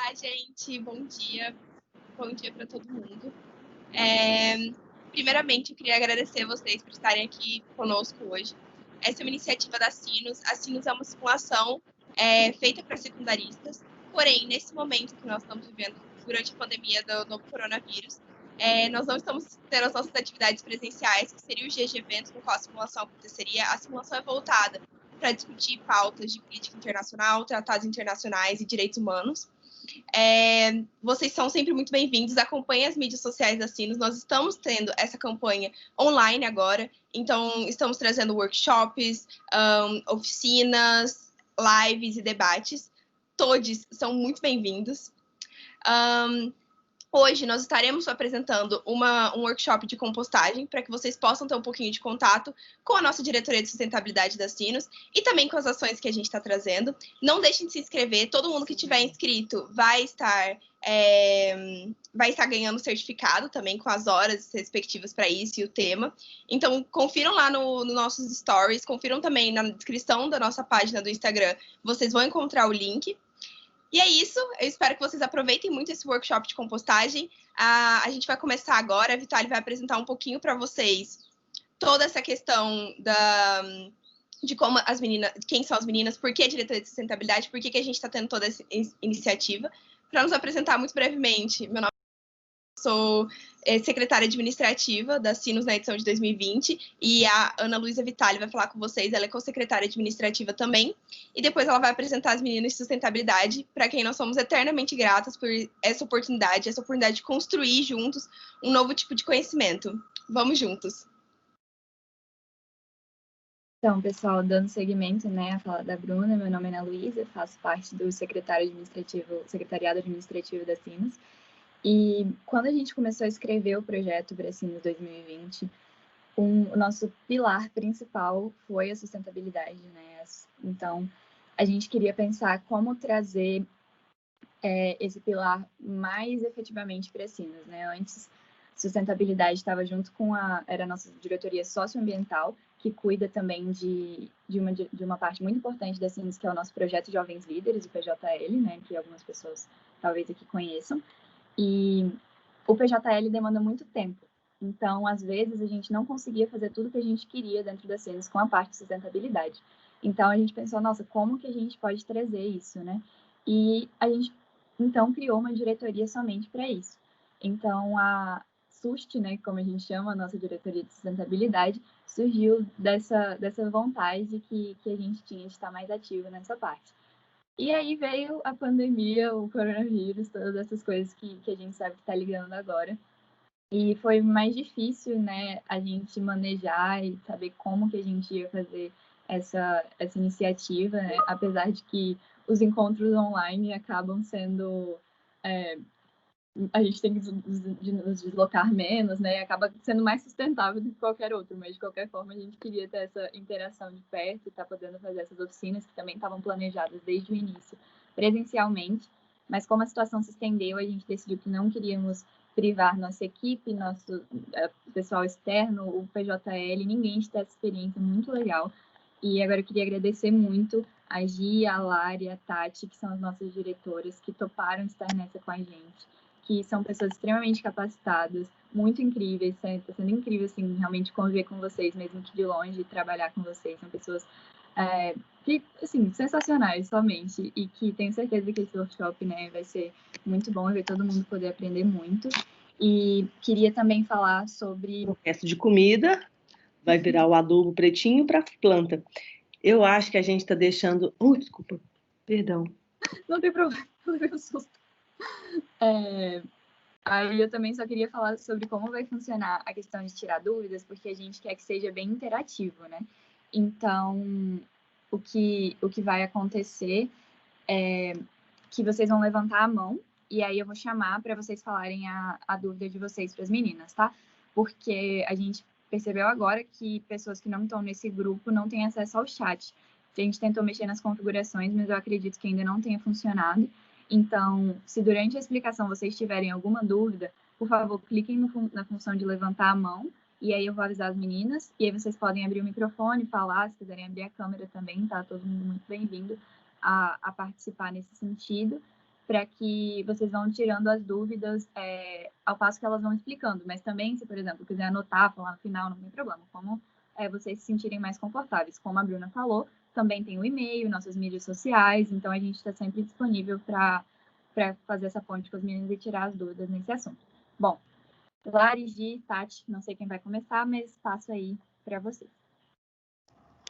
Olá, gente, bom dia para todo mundo. Primeiramente, eu queria agradecer a vocês por estarem aqui conosco hoje. Essa é uma iniciativa da Sinos. A Sinos é uma simulação feita para secundaristas, porém, nesse momento que nós estamos vivendo, durante a pandemia do novo coronavírus, nós não estamos tendo as nossas atividades presenciais, que seria o GG Eventos, no qual a simulação aconteceria. A simulação é voltada para discutir pautas de política internacional, tratados internacionais e direitos humanos. Vocês são sempre muito bem-vindos. Acompanhem as mídias sociais da Sinos. Nós estamos tendo essa campanha online agora. Então, estamos trazendo workshops, oficinas, lives e debates. Todos são muito bem-vindos. Hoje nós estaremos apresentando um workshop de compostagem para que vocês possam ter um pouquinho de contato com a nossa diretoria de sustentabilidade da Sinos e também com as ações que a gente está trazendo. Não deixem de se inscrever, todo mundo que tiver inscrito vai estar ganhando certificado também com as horas respectivas para isso e o tema. Então, confiram lá no nossos stories, confiram também na descrição da nossa página do Instagram, vocês vão encontrar o link. E é isso, eu espero que vocês aproveitem muito esse workshop de compostagem. A gente vai começar agora, a Vitale vai apresentar um pouquinho para vocês toda essa questão de como as meninas, quem são as meninas, por que a diretoria de sustentabilidade, por que a gente está tendo toda essa iniciativa. Para nos apresentar muito brevemente, meu nome sou secretária administrativa da Sinos na edição de 2020 e a Ana Luísa Vitale vai falar com vocês, ela é co-secretária administrativa também, e depois ela vai apresentar as meninas de sustentabilidade, para quem nós somos eternamente gratas por essa oportunidade de construir juntos um novo tipo de conhecimento. Vamos juntos! Então, pessoal, dando seguimento, à fala da Bruna, meu nome é Ana Luísa, faço parte do secretariado administrativo da Sinos. E quando a gente começou a escrever o projeto para Sinos 2020, o nosso pilar principal foi a sustentabilidade, né? Então, a gente queria pensar como trazer esse pilar mais efetivamente para Sinos, né? Antes, sustentabilidade estava junto com era a nossa diretoria socioambiental, que cuida também de uma parte muito importante da Sinos, que é o nosso projeto Jovens Líderes, o PJL, né? Que algumas pessoas talvez aqui conheçam. E o PJL demanda muito tempo. Então, às vezes, a gente não conseguia fazer tudo que a gente queria dentro da Sinos com a parte de sustentabilidade. Então, a gente pensou, nossa, como que a gente pode trazer isso, né? E a gente, então, criou uma diretoria somente para isso. Então, a SUST, né, como a gente chama, a nossa diretoria de sustentabilidade, surgiu dessa vontade que a gente tinha de estar mais ativo nessa parte. E aí veio a pandemia, o coronavírus, todas essas coisas que a gente sabe que está ligando agora. E foi mais difícil, né, a gente manejar e saber como que a gente ia fazer essa iniciativa, né? Apesar de que os encontros online acabam sendo... a gente tem que nos deslocar menos, né? Acaba sendo mais sustentável do que qualquer outro, mas de qualquer forma a gente queria ter essa interação de perto e estar podendo fazer essas oficinas que também estavam planejadas desde o início presencialmente, mas como a situação se estendeu, a gente decidiu que não queríamos privar nossa equipe, nosso pessoal externo, o PJL, ninguém de ter essa experiência muito legal. E agora eu queria agradecer muito a Gia, a Lari, a Tati, que são as nossas diretoras, que toparam estar nessa com a gente, que são pessoas extremamente capacitadas, muito incríveis, está sendo incrível, assim, realmente conviver com vocês, mesmo que de longe, trabalhar com vocês, são pessoas que, assim, sensacionais somente, e que tenho certeza que esse workshop, né, vai ser muito bom, ver todo mundo poder aprender muito. E queria também falar sobre... O resto de comida vai virar o adubo pretinho para planta. Eu acho que a gente está deixando... desculpa, perdão. Não tem problema, não levei um susto. Aí eu também só queria falar sobre como vai funcionar a questão de tirar dúvidas, porque a gente quer que seja bem interativo, né? Então, o que vai acontecer é que vocês vão levantar a mão e aí eu vou chamar para vocês falarem a dúvida de vocês para as meninas, tá? Porque a gente percebeu agora que pessoas que não estão nesse grupo não têm acesso ao chat. A gente tentou mexer nas configurações, mas eu acredito que ainda não tenha funcionado. Então, se durante a explicação vocês tiverem alguma dúvida, por favor, cliquem na função de levantar a mão, e aí eu vou avisar as meninas, e aí vocês podem abrir o microfone, falar, se quiserem abrir a câmera também, tá? Todo mundo muito bem-vindo a participar nesse sentido. para que vocês vão tirando as dúvidas ao passo que elas vão explicando. Mas também, se, por exemplo, quiser anotar, falar no final, não tem problema. Como vocês se sentirem mais confortáveis. Como a Bruna falou, também tem o e-mail, nossas mídias sociais, então a gente está sempre disponível para fazer essa ponte com as meninas e tirar as dúvidas nesse assunto. Bom, Lari, Gi, Tati, não sei quem vai começar, mas passo aí para vocês.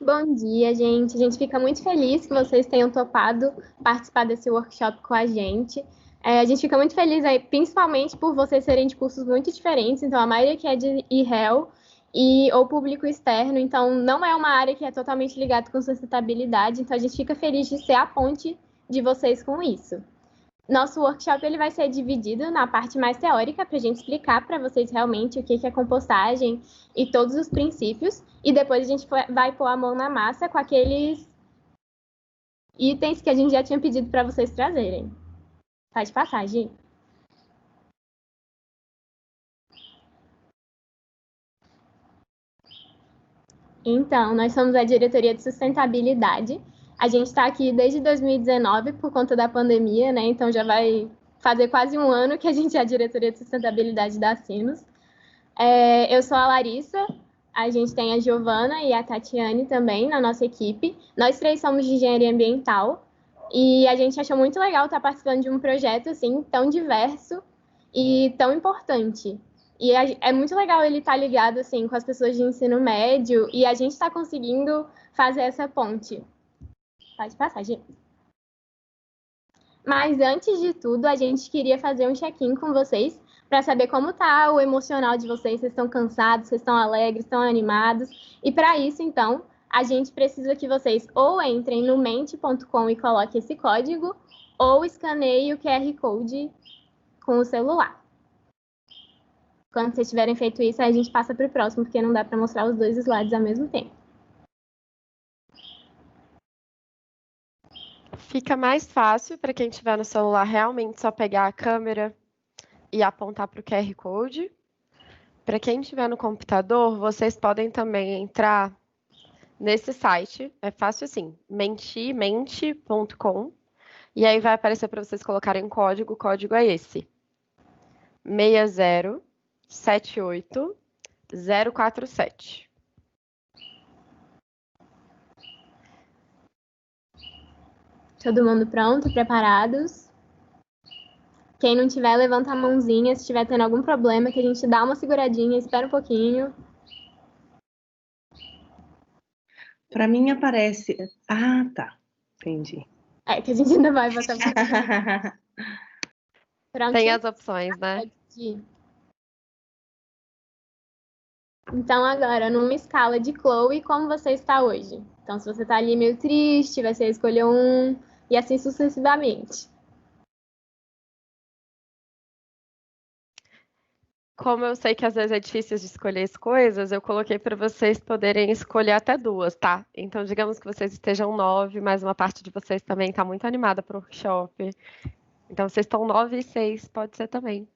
Bom dia, gente. A gente fica muito feliz que vocês tenham topado participar desse workshop com a gente. A gente fica muito feliz aí, principalmente por vocês serem de cursos muito diferentes. Então, a maioria que é de IREL ou público externo. Então, não é uma área que é totalmente ligada com sustentabilidade. Então, a gente fica feliz de ser a ponte de vocês com isso. Nosso workshop ele vai ser dividido na parte mais teórica, para a gente explicar para vocês realmente o que é compostagem e todos os princípios. E depois a gente vai pôr a mão na massa com aqueles itens que a gente já tinha pedido para vocês trazerem. Pode passar, Gi. Então, nós somos a Diretoria de Sustentabilidade. A gente está aqui desde 2019 por conta da pandemia, né? Então já vai fazer quase um ano que a gente é a Diretoria de Sustentabilidade da Sinos. Eu sou a Larissa, a gente tem a Giovana e a Tatiane também na nossa equipe. Nós três somos de Engenharia Ambiental e a gente achou muito legal estar participando de um projeto assim tão diverso e tão importante. E é muito legal ele estar ligado assim com as pessoas de ensino médio e a gente está conseguindo fazer essa ponte. Pode passar, gente. Mas antes de tudo, a gente queria fazer um check-in com vocês para saber como tá o emocional de vocês. Vocês estão cansados, vocês estão alegres, estão animados? E para isso, então, a gente precisa que vocês ou entrem no mente.com e coloquem esse código, ou escaneiem o QR Code com o celular. Quando vocês tiverem feito isso, a gente passa para o próximo, porque não dá para mostrar os dois slides ao mesmo tempo. Fica mais fácil para quem tiver no celular realmente só pegar a câmera e apontar para o QR Code. Para quem tiver no computador, vocês podem também entrar nesse site. É fácil assim, mente.com. E aí vai aparecer para vocês colocarem um código. O código é esse: 6078047. Todo mundo pronto, preparados? Quem não tiver, levanta a mãozinha. Se estiver tendo algum problema, que a gente dá uma seguradinha, espera um pouquinho. Para mim aparece... Ah, tá. Entendi. Que a gente ainda vai botar... Tem as opções, né? Então, agora, numa escala de Chloe, como você está hoje? Então, se você está ali meio triste, vai ser escolher um... E assim sucessivamente. Como eu sei que às vezes é difícil de escolher as coisas, eu coloquei para vocês poderem escolher até duas, tá? Então, digamos que vocês estejam 9, mas uma parte de vocês também está muito animada para o workshop. Então, vocês estão 9 e 6, pode ser também.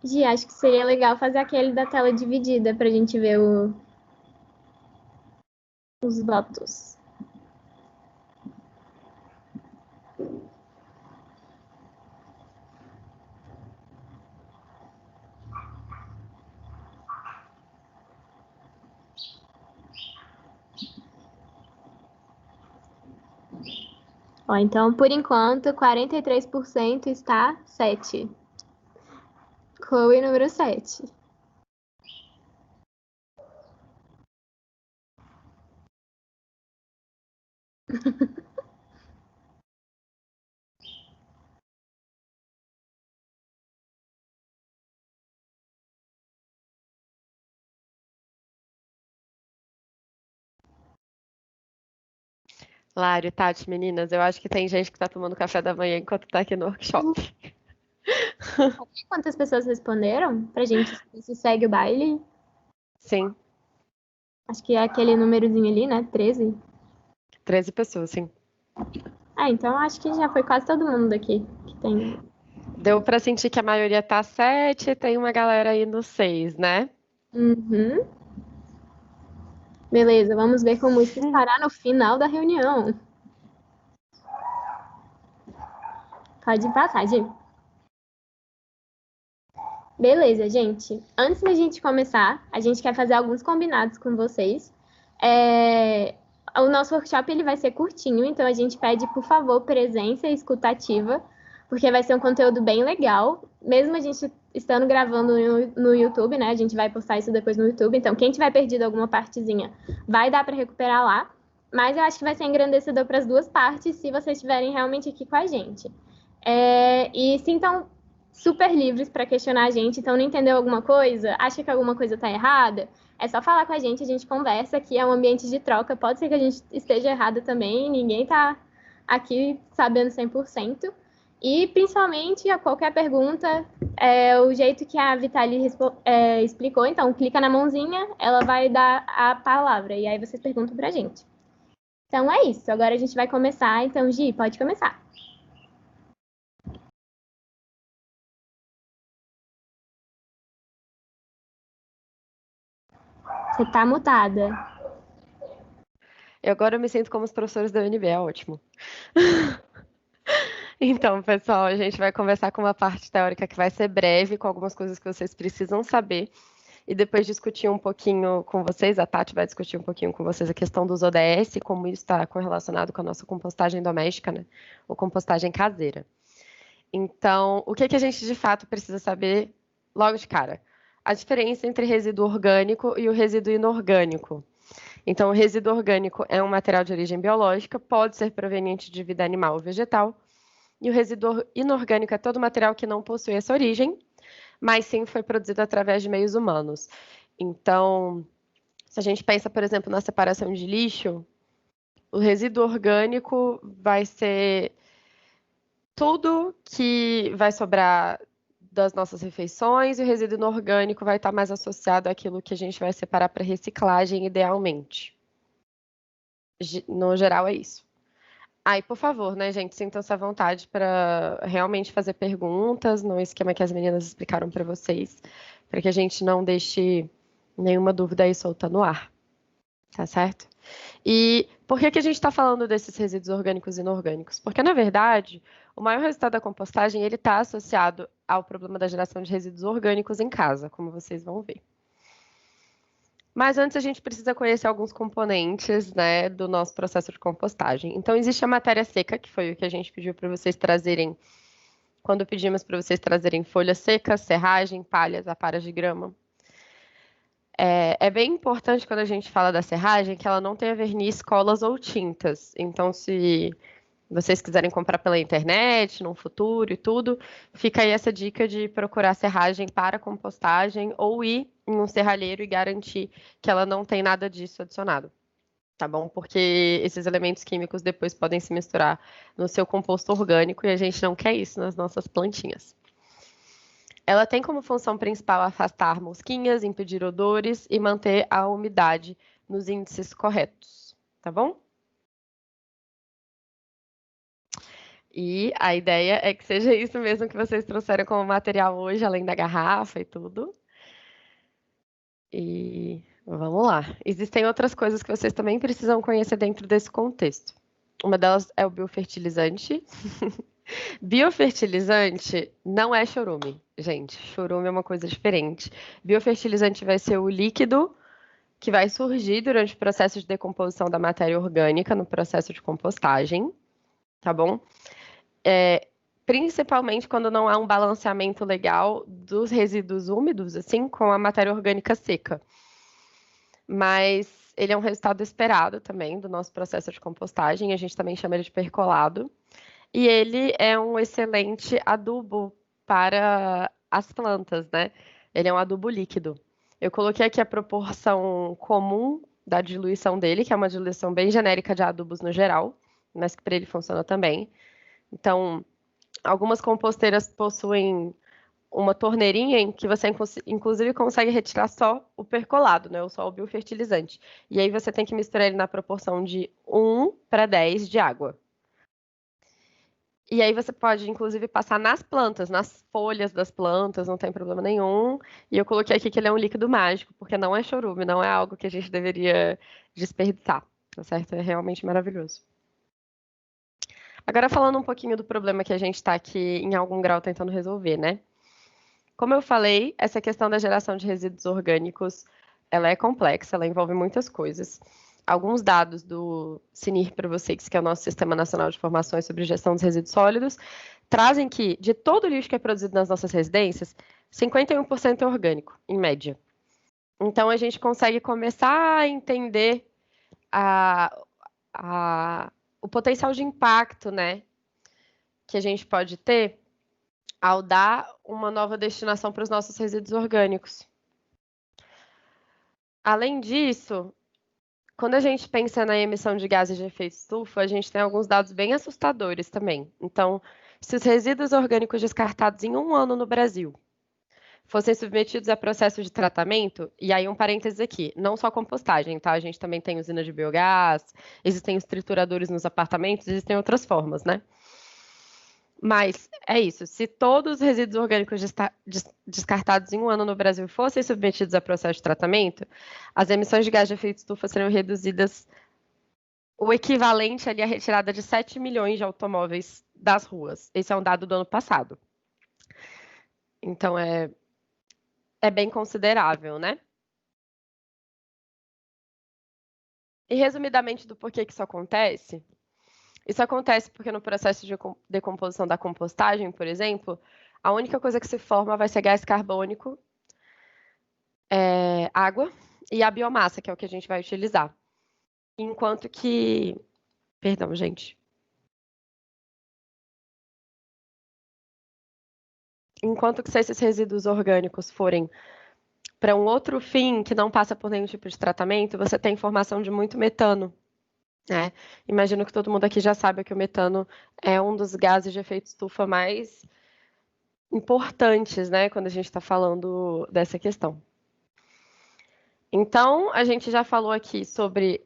Gi, acho que seria legal fazer aquele da tela dividida para a gente ver os votos. Ó, então, por enquanto, 43% está 7. Chloe, número 7. Lário, Tati, meninas, eu acho que tem gente que tá tomando café da manhã enquanto tá aqui no workshop. Quantas pessoas responderam? Pra gente saber se segue o baile. Sim, Acho que é aquele númerozinho ali, né? 13. 13 pessoas, sim. Então acho que já foi quase todo mundo daqui que tem. Deu para sentir que a maioria tá 7, tem uma galera aí no 6, né? Uhum. Beleza, vamos ver como isso estará no final da reunião. Pode passar, gente. Beleza, gente. Antes da gente começar, a gente quer fazer alguns combinados com vocês. O nosso workshop ele vai ser curtinho, então a gente pede, por favor, presença e escutativa, porque vai ser um conteúdo bem legal. Mesmo a gente estando gravando no YouTube, né? A gente vai postar isso depois no YouTube. Então, quem tiver perdido alguma partezinha, vai dar para recuperar lá. Mas eu acho que vai ser engrandecedor para as duas partes, se vocês estiverem realmente aqui com a gente. E sintam super livres para questionar a gente. Então, não entendeu alguma coisa? Acha que alguma coisa está errada? É só falar com a gente conversa, aqui é um ambiente de troca. Pode ser que a gente esteja errada também, ninguém está aqui sabendo 100%. E, principalmente, a qualquer pergunta, o jeito que a Vitali explicou, então, clica na mãozinha, ela vai dar a palavra, e aí vocês perguntam para a gente. Então, é isso. Agora a gente vai começar. Então, Gi, pode começar. Você tá mutada. E agora eu me sinto como os professores da UNB, é ótimo. Então, pessoal, a gente vai conversar com uma parte teórica que vai ser breve, com algumas coisas que vocês precisam saber, e depois discutir um pouquinho com vocês, a Tati vai discutir um pouquinho com vocês a questão dos ODS, como isso está correlacionado com a nossa compostagem doméstica, né? Ou compostagem caseira. Então, o que a gente de fato precisa saber logo de cara? A diferença entre resíduo orgânico e o resíduo inorgânico. Então, o resíduo orgânico é um material de origem biológica, pode ser proveniente de vida animal ou vegetal, e o resíduo inorgânico é todo material que não possui essa origem, mas sim foi produzido através de meios humanos. Então, se a gente pensa, por exemplo, na separação de lixo, o resíduo orgânico vai ser tudo que vai sobrar das nossas refeições, e o resíduo inorgânico vai estar mais associado àquilo que a gente vai separar para reciclagem, idealmente. No geral, é isso. Aí, por favor, né, gente, sintam-se à vontade para realmente fazer perguntas no esquema que as meninas explicaram para vocês, para que a gente não deixe nenhuma dúvida aí solta no ar, tá certo? E por que a gente está falando desses resíduos orgânicos e inorgânicos? Porque, na verdade, o maior resultado da compostagem ele está associado ao problema da geração de resíduos orgânicos em casa, como vocês vão ver. Mas antes a gente precisa conhecer alguns componentes, né, do nosso processo de compostagem. Então, existe a matéria seca, que foi o que a gente pediu para vocês trazerem, quando pedimos para vocês trazerem folhas secas, serragem, palhas, aparas de grama. É bem importante quando a gente fala da serragem que ela não tenha verniz, colas ou tintas. Então, se vocês quiserem comprar pela internet, no futuro e tudo, fica aí essa dica de procurar serragem para compostagem ou ir em um serralheiro e garantir que ela não tem nada disso adicionado, tá bom? Porque esses elementos químicos depois podem se misturar no seu composto orgânico e a gente não quer isso nas nossas plantinhas. Ela tem como função principal afastar mosquinhas, impedir odores e manter a umidade nos índices corretos, tá bom? E a ideia é que seja isso mesmo que vocês trouxeram como material hoje, além da garrafa e tudo. E vamos lá. Existem outras coisas que vocês também precisam conhecer dentro desse contexto. Uma delas é o biofertilizante. Biofertilizante não é chorume, gente. Chorume é uma coisa diferente. Biofertilizante vai ser o líquido que vai surgir durante o processo de decomposição da matéria orgânica no processo de compostagem, tá bom? Principalmente quando não há um balanceamento legal dos resíduos úmidos, assim, com a matéria orgânica seca. Mas ele é um resultado esperado também do nosso processo de compostagem, a gente também chama ele de percolado. E ele é um excelente adubo para as plantas, né? Ele é um adubo líquido. Eu coloquei aqui a proporção comum da diluição dele, que é uma diluição bem genérica de adubos no geral, mas que para ele funciona também. Então, algumas composteiras possuem uma torneirinha em que você, inclusive, consegue retirar só o percolado, né? Ou só o biofertilizante. E aí você tem que misturar ele na proporção de 1 para 10 de água. E aí você pode, inclusive, passar nas plantas, nas folhas das plantas, não tem problema nenhum. E eu coloquei aqui que ele é um líquido mágico, porque não é chorume, não é algo que a gente deveria desperdiçar, tá certo? É realmente maravilhoso. Agora falando um pouquinho do problema que a gente está aqui em algum grau tentando resolver, né? Como eu falei, essa questão da geração de resíduos orgânicos, ela é complexa, ela envolve muitas coisas. Alguns dados do CNIR para vocês, que é o nosso Sistema Nacional de Informações sobre Gestão dos Resíduos Sólidos, trazem que, de todo o lixo que é produzido nas nossas residências, 51% é orgânico, em média. Então, a gente consegue começar a entender o potencial de impacto, né, que a gente pode ter ao dar uma nova destinação para os nossos resíduos orgânicos. Além disso, quando a gente pensa na emissão de gases de efeito estufa, a gente tem alguns dados bem assustadores também. Então, se os resíduos orgânicos descartados em um ano no Brasil fossem submetidos a processo de tratamento, e aí um parênteses aqui, não só compostagem, tá? A gente também tem usina de biogás, existem os trituradores nos apartamentos, existem outras formas, né? Mas é isso, se todos os resíduos orgânicos descartados em um ano no Brasil fossem submetidos a processo de tratamento, as emissões de gás de efeito estufa seriam reduzidas o equivalente ali à retirada de 7 milhões de automóveis das ruas. Esse é um dado do ano passado. Então, é bem considerável, né? E, resumidamente, do porquê que isso acontece? Isso acontece porque no processo de decomposição da compostagem, por exemplo, a única coisa que se forma vai ser gás carbônico, água e a biomassa, que é o que a gente vai utilizar. Enquanto que... Perdão, gente. Enquanto que se esses resíduos orgânicos forem para um outro fim que não passa por nenhum tipo de tratamento, você tem formação de muito metano. Né? Imagino que todo mundo aqui já sabe que o metano é um dos gases de efeito estufa mais importantes, né, quando a gente está falando dessa questão. Então, a gente já falou aqui sobre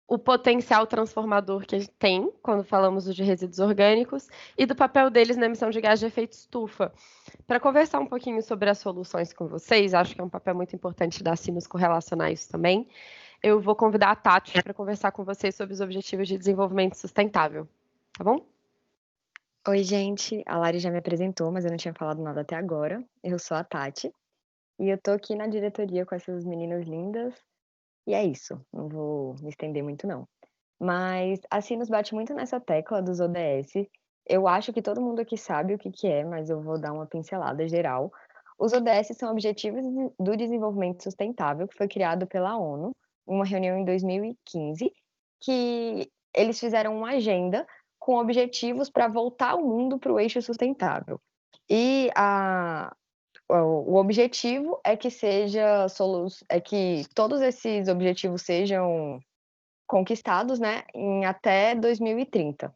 o potencial transformador que a gente tem quando falamos de resíduos orgânicos e do papel deles na emissão de gás de efeito estufa. Para conversar um pouquinho sobre as soluções com vocês, acho que é um papel muito importante da Sinos correlacionar isso também. Eu vou convidar a Tati para conversar com vocês sobre os Objetivos de Desenvolvimento Sustentável, tá bom? Oi, gente. A Lari já me apresentou, mas eu não tinha falado nada até agora. Eu sou a Tati e eu tô aqui na diretoria com essas meninas lindas. E é isso, não vou me estender muito, não. Mas a Sinos bate muito nessa tecla dos ODS. Eu acho que todo mundo aqui sabe o que é, mas eu vou dar uma pincelada geral. Os ODS são Objetivos do Desenvolvimento Sustentável, que foi criado pela ONU, em uma reunião em 2015, que eles fizeram uma agenda com objetivos para voltar o mundo para o eixo sustentável. E o objetivo é que todos esses objetivos sejam conquistados, né, em até 2030.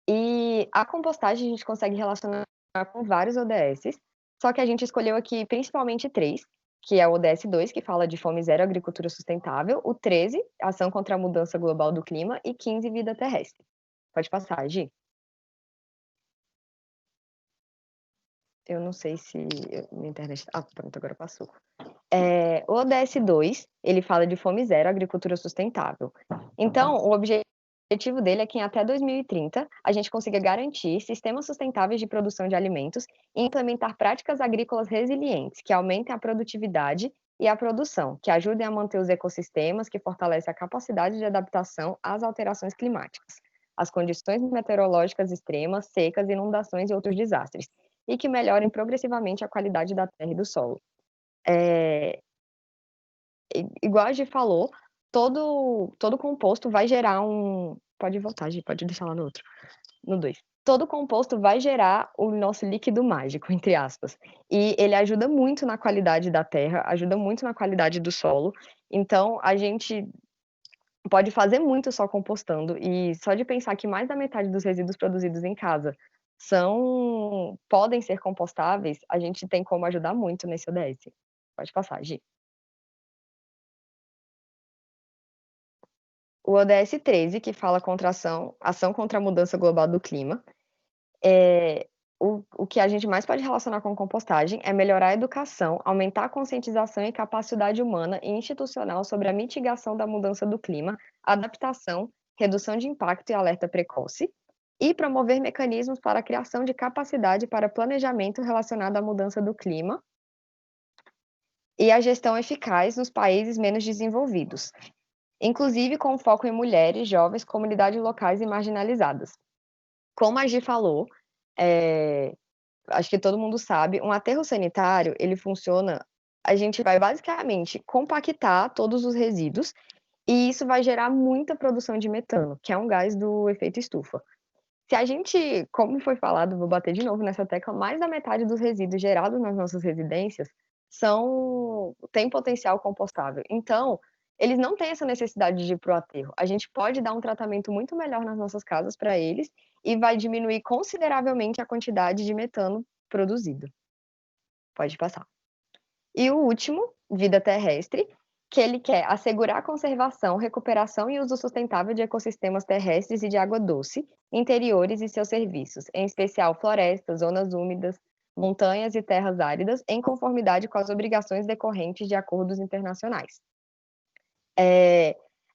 E a compostagem a gente consegue relacionar com vários ODS, só que a gente escolheu aqui principalmente 3, que é o ODS 2, que fala de fome zero, agricultura sustentável, o 13, ação contra a mudança global do clima, e 15, vida terrestre. Pode passar, Gi. Eu não sei se minha internet... Ah, pronto, agora passou. O ODS 2, ele fala de fome zero, agricultura sustentável. Então, o objetivo dele é que até 2030 a gente consiga garantir sistemas sustentáveis de produção de alimentos e implementar práticas agrícolas resilientes, que aumentem a produtividade e a produção, que ajudem a manter os ecossistemas, que fortalecem a capacidade de adaptação às alterações climáticas, as condições meteorológicas extremas, secas, inundações e outros desastres, e que melhorem progressivamente a qualidade da terra e do solo. Igual a gente falou, todo composto vai gerar um... Pode voltar, Gi, pode deixar lá no outro. No 2. Todo composto vai gerar o nosso líquido mágico, entre aspas. E ele ajuda muito na qualidade da terra, ajuda muito na qualidade do solo. Então, a gente pode fazer muito só compostando. E só de pensar que mais da metade dos resíduos produzidos em casa podem ser compostáveis, a gente tem como ajudar muito nesse ODS. Pode passar, Gi. o ODS 13, que fala contra ação contra a mudança global do clima. O que a gente mais pode relacionar com compostagem é melhorar a educação, aumentar a conscientização e capacidade humana e institucional sobre a mitigação da mudança do clima, adaptação, redução de impacto e alerta precoce, e promover mecanismos para a criação de capacidade para planejamento relacionado à mudança do clima e a gestão eficaz nos países menos desenvolvidos, inclusive com foco em mulheres, jovens, comunidades locais e marginalizadas. Como a Gi falou, acho que todo mundo sabe, um aterro sanitário, ele funciona, a gente vai basicamente compactar todos os resíduos e isso vai gerar muita produção de metano, que é um gás do efeito estufa. Se a gente, como foi falado, vou bater de novo nessa tecla, mais da metade dos resíduos gerados nas nossas residências têm potencial compostável. Então, eles não têm essa necessidade de ir para o aterro. A gente pode dar um tratamento muito melhor nas nossas casas para eles e vai diminuir consideravelmente a quantidade de metano produzido. Pode passar. E o último, vida terrestre, que ele quer assegurar a conservação, recuperação e uso sustentável de ecossistemas terrestres e de água doce, interiores e seus serviços, em especial florestas, zonas úmidas, montanhas e terras áridas, em conformidade com as obrigações decorrentes de acordos internacionais.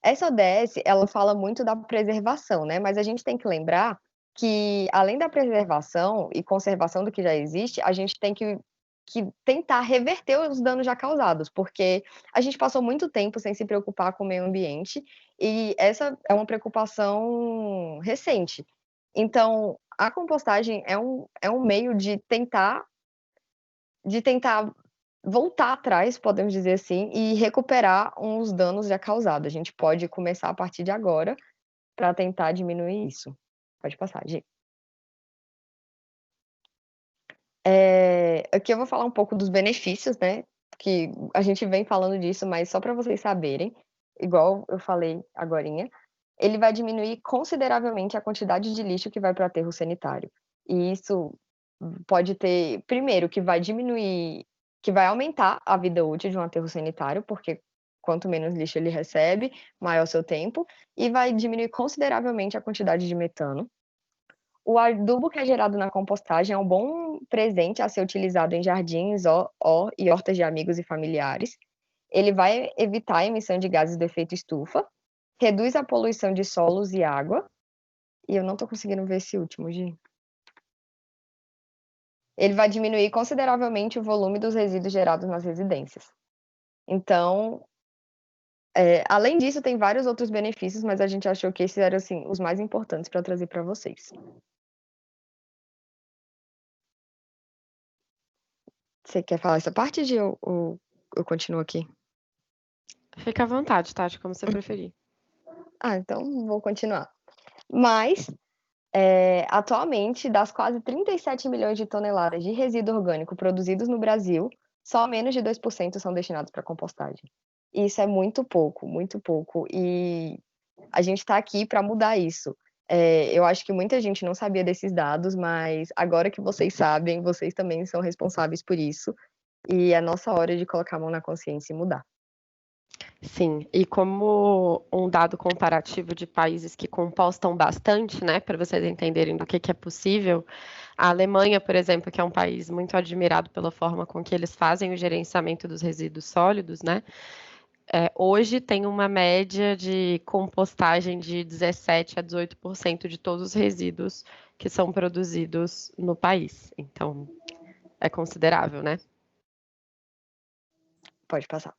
Essa ODS, ela fala muito da preservação, né? Mas a gente tem que lembrar que, além da preservação e conservação do que já existe, a gente tem que tentar reverter os danos já causados, porque a gente passou muito tempo sem se preocupar com o meio ambiente e essa é uma preocupação recente. Então, a compostagem é um meio de tentar voltar atrás, podemos dizer assim, e recuperar uns danos já causados. A gente pode começar a partir de agora para tentar diminuir isso. Pode passar, Gi. Aqui eu vou falar um pouco dos benefícios, né? Que a gente vem falando disso, mas só para vocês saberem, igual eu falei agorinha, ele vai diminuir consideravelmente a quantidade de lixo que vai para o aterro sanitário. E isso pode ter, primeiro, que vai aumentar a vida útil de um aterro sanitário, porque quanto menos lixo ele recebe, maior o seu tempo, e vai diminuir consideravelmente a quantidade de metano. O adubo que é gerado na compostagem é um bom presente a ser utilizado em jardins e hortas de amigos e familiares. Ele vai evitar a emissão de gases do efeito estufa, reduz a poluição de solos e água. E eu não estou conseguindo ver esse último, Gi. Ele vai diminuir consideravelmente o volume dos resíduos gerados nas residências. Então, além disso, tem vários outros benefícios, mas a gente achou que esses eram assim, os mais importantes para trazer para vocês. Você quer falar essa parte, Gi, ou eu continuo aqui? Fica à vontade, Tati, como você preferir. Então vou continuar. Mas, atualmente, das quase 37 milhões de toneladas de resíduo orgânico produzidos no Brasil, só menos de 2% são destinados para compostagem. E isso é muito pouco, e a gente está aqui para mudar isso. Eu acho que muita gente não sabia desses dados, mas agora que vocês sabem, vocês também são responsáveis por isso, e é nossa hora de colocar a mão na consciência e mudar. Sim, e como um dado comparativo de países que compostam bastante, né, para vocês entenderem do que é possível, a Alemanha, por exemplo, que é um país muito admirado pela forma com que eles fazem o gerenciamento dos resíduos sólidos, né, hoje tem uma média de compostagem de 17% a 18% de todos os resíduos que são produzidos no país. Então, é considerável, né? Pode passar.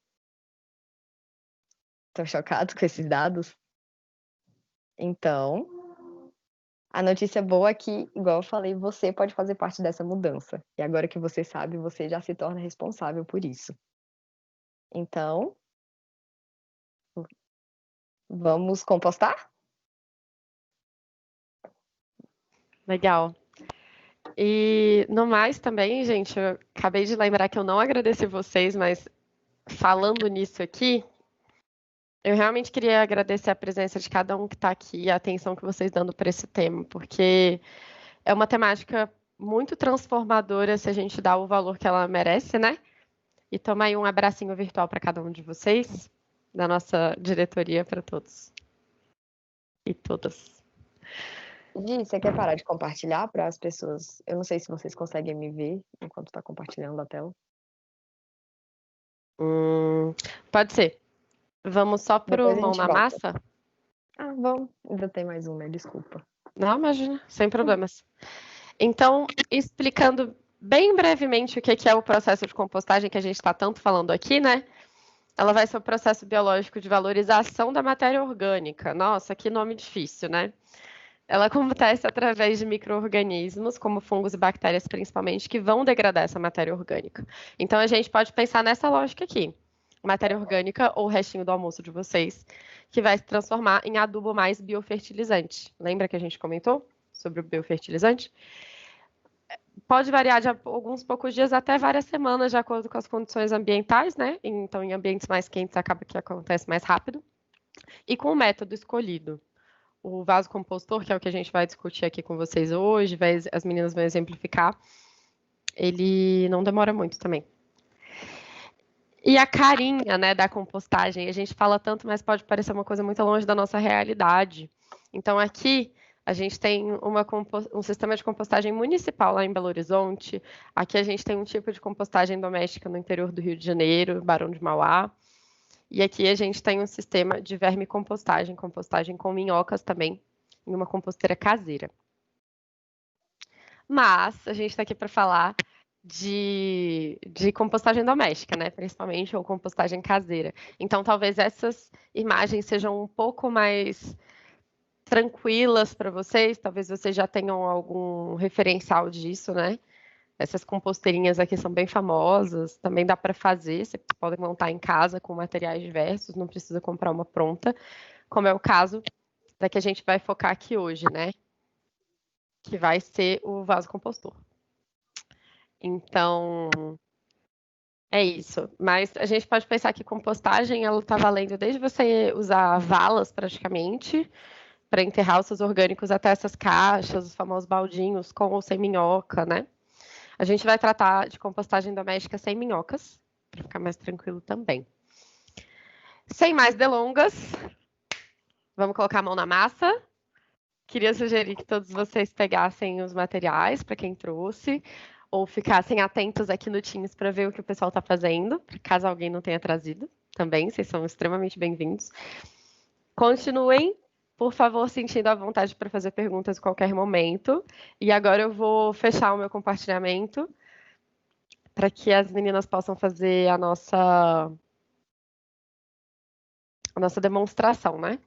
Estão chocados com esses dados? Então, a notícia boa é que, igual eu falei, você pode fazer parte dessa mudança. E agora que você sabe, você já se torna responsável por isso. Então, vamos compostar? Legal. E no mais também, gente, eu acabei de lembrar que eu não agradeci vocês, mas falando nisso aqui, eu realmente queria agradecer a presença de cada um que está aqui e a atenção que vocês dando para esse tema, porque é uma temática muito transformadora se a gente dá o valor que ela merece, né? E toma aí um abracinho virtual para cada um de vocês, da nossa diretoria para todos. e todas. Gi, você quer parar de compartilhar para as pessoas? Eu não sei se vocês conseguem me ver enquanto está compartilhando a tela. Pode ser. Vamos só pro Depois a mão gente na volta. massa? Ah, vamos. Ainda tem mais uma, desculpa. Não, imagina, sem problemas. Então, explicando bem brevemente o que é o processo de compostagem que a gente está tanto falando aqui, né? Ela vai ser o processo biológico de valorização da matéria orgânica. Nossa, que nome difícil, né? Ela acontece através de micro-organismos, como fungos e bactérias principalmente, que vão degradar essa matéria orgânica. Então, a gente pode pensar nessa lógica aqui. Matéria orgânica ou restinho do almoço de vocês, que vai se transformar em adubo mais biofertilizante. Lembra que a gente comentou sobre o biofertilizante? Pode variar de alguns poucos dias até várias semanas, de acordo com as condições ambientais, né? Então, em ambientes mais quentes, acaba que acontece mais rápido. E com o método escolhido. O vaso compostor, que é o que a gente vai discutir aqui com vocês hoje, as meninas vão exemplificar, ele não demora muito também. E a carinha, né, da compostagem, a gente fala tanto, mas pode parecer uma coisa muito longe da nossa realidade. Então, aqui, a gente tem um sistema de compostagem municipal lá em Belo Horizonte. Aqui a gente tem um tipo de compostagem doméstica no interior do Rio de Janeiro, Barão de Mauá. E aqui a gente tem um sistema de vermicompostagem, compostagem com minhocas também, em uma composteira caseira. Mas a gente está aqui para falar de compostagem doméstica, né? Principalmente, ou compostagem caseira. Então, talvez essas imagens sejam um pouco mais tranquilas para vocês, talvez vocês já tenham algum referencial disso, né? Essas composteirinhas aqui são bem famosas, também dá para fazer, você pode montar em casa com materiais diversos, não precisa comprar uma pronta, como é o caso da que a gente vai focar aqui hoje, né? Que vai ser o vaso compostor. Então, é isso. Mas a gente pode pensar que compostagem, ela está valendo desde você usar valas, praticamente, para enterrar os seus orgânicos, até essas caixas, os famosos baldinhos com ou sem minhoca, né? A gente vai tratar de compostagem doméstica sem minhocas, para ficar mais tranquilo também. Sem mais delongas, vamos colocar a mão na massa. Queria sugerir que todos vocês pegassem os materiais, para quem trouxe, ou ficassem atentos aqui no Teams para ver o que o pessoal está fazendo, caso alguém não tenha trazido também, vocês são extremamente bem-vindos. Continuem, por favor, sentindo a vontade para fazer perguntas em qualquer momento. E agora eu vou fechar o meu compartilhamento para que as meninas possam fazer a nossa demonstração, né?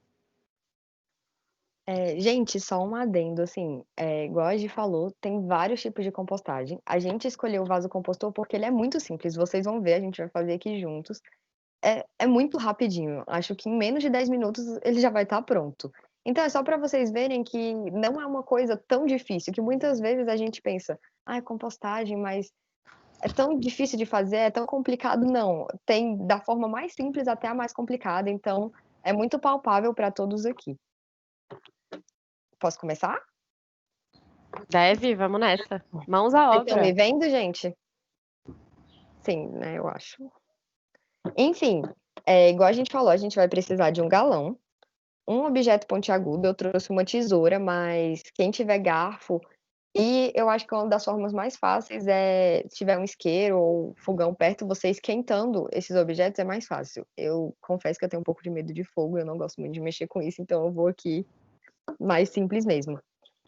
Gente, só um adendo, assim, igual a Gi falou, tem vários tipos de compostagem. A gente escolheu o vaso compostor porque ele é muito simples, vocês vão ver, a gente vai fazer aqui juntos. É muito rapidinho, acho que em menos de 10 minutos ele já vai estar pronto. Então é só para vocês verem que não é uma coisa tão difícil, que muitas vezes a gente pensa, é compostagem, mas é tão difícil de fazer, é tão complicado. Não, tem da forma mais simples até a mais complicada, então é muito palpável para todos aqui. Posso começar? Deve, vamos nessa. Mãos à Vocês estão obra. me vendo, gente? Sim, né, eu acho. Enfim, igual a gente falou, a gente vai precisar de um galão, um objeto pontiagudo, eu trouxe uma tesoura, mas quem tiver garfo, e eu acho que uma das formas mais fáceis se tiver um isqueiro ou fogão perto, você esquentando esses objetos é mais fácil. Eu confesso que eu tenho um pouco de medo de fogo, eu não gosto muito de mexer com isso, então eu vou aqui mais simples mesmo.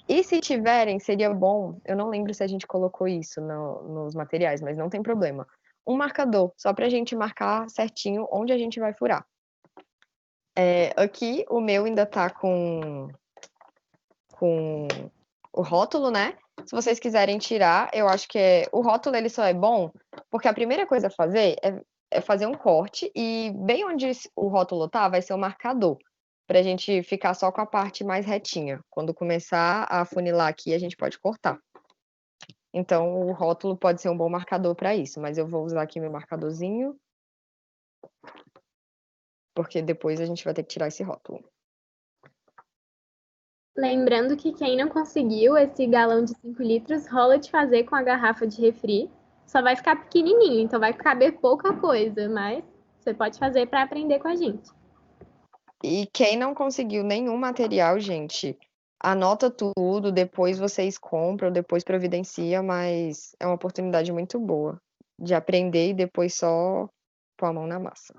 E se tiverem, seria bom, eu não lembro se a gente colocou isso nos materiais, mas não tem problema. Um marcador, só para a gente marcar certinho onde a gente vai furar. Aqui o meu ainda tá com o rótulo, né? Se vocês quiserem tirar, eu acho que o rótulo ele só é bom porque a primeira coisa a fazer é fazer um corte e bem onde o rótulo tá, vai ser o marcador, pra gente ficar só com a parte mais retinha. Quando começar a afunilar aqui, a gente pode cortar. Então, o rótulo pode ser um bom marcador para isso, mas eu vou usar aqui meu marcadorzinho, porque depois a gente vai ter que tirar esse rótulo. Lembrando que quem não conseguiu esse galão de 5 litros, rola de fazer com a garrafa de refri. Só vai ficar pequenininho, então vai caber pouca coisa, mas você pode fazer para aprender com a gente. E quem não conseguiu nenhum material, gente, anota tudo, depois vocês compram, depois providencia, mas é uma oportunidade muito boa de aprender e depois só pôr a mão na massa.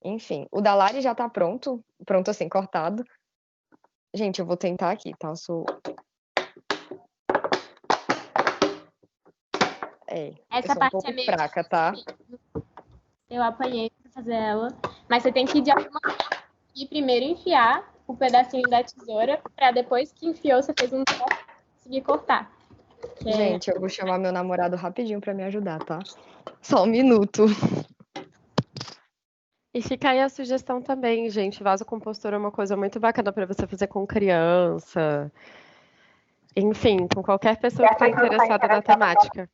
Enfim, o da Lari já tá pronto assim, cortado. Gente, eu vou tentar aqui, tá? Essa eu sou um parte pouco é meio fraca, tá? Eu apanhei pra fazer ela. Mas você tem que de alguma forma e primeiro enfiar o pedacinho da tesoura, pra depois que enfiou, você fez um nó, conseguir cortar. Gente, eu vou chamar meu namorado rapidinho pra me ajudar, tá? Só um minuto. E fica aí a sugestão também, gente. Vasocompostura é uma coisa muito bacana para você fazer com criança. Enfim, com qualquer pessoa que está interessada na temática.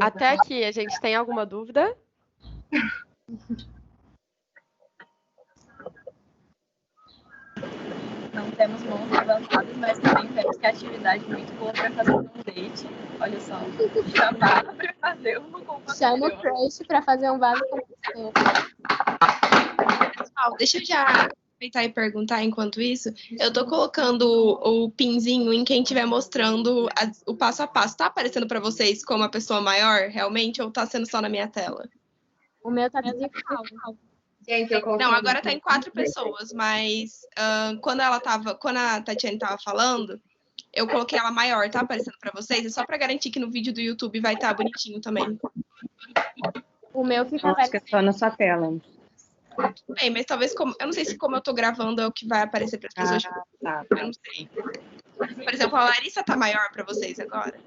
Até aqui, a gente tem alguma dúvida? Não temos mãos levantadas, mas também temos criatividade muito boa para fazer um date. Olha só, chamar para fazer uma composição. Chama o crush para fazer um vaso compostor. Pessoal, deixa eu já aproveitar e perguntar enquanto isso. Eu tô colocando o pinzinho em quem estiver mostrando o passo a passo. Tá aparecendo para vocês como a pessoa maior, realmente, ou tá sendo só na minha tela? O meu tá tudo igual. Gente, Não, agora tá em 4 pessoas, mas quando a Tatiane tava falando, eu coloquei ela maior, tá aparecendo para vocês? É só para garantir que no vídeo do YouTube vai estar bonitinho também. O meu fica Acho que é só na sua tela. Bem, mas talvez eu não sei se como eu tô gravando é o que vai aparecer para as pessoas. Tá. Eu não sei. Por exemplo, a Larissa tá maior para vocês agora?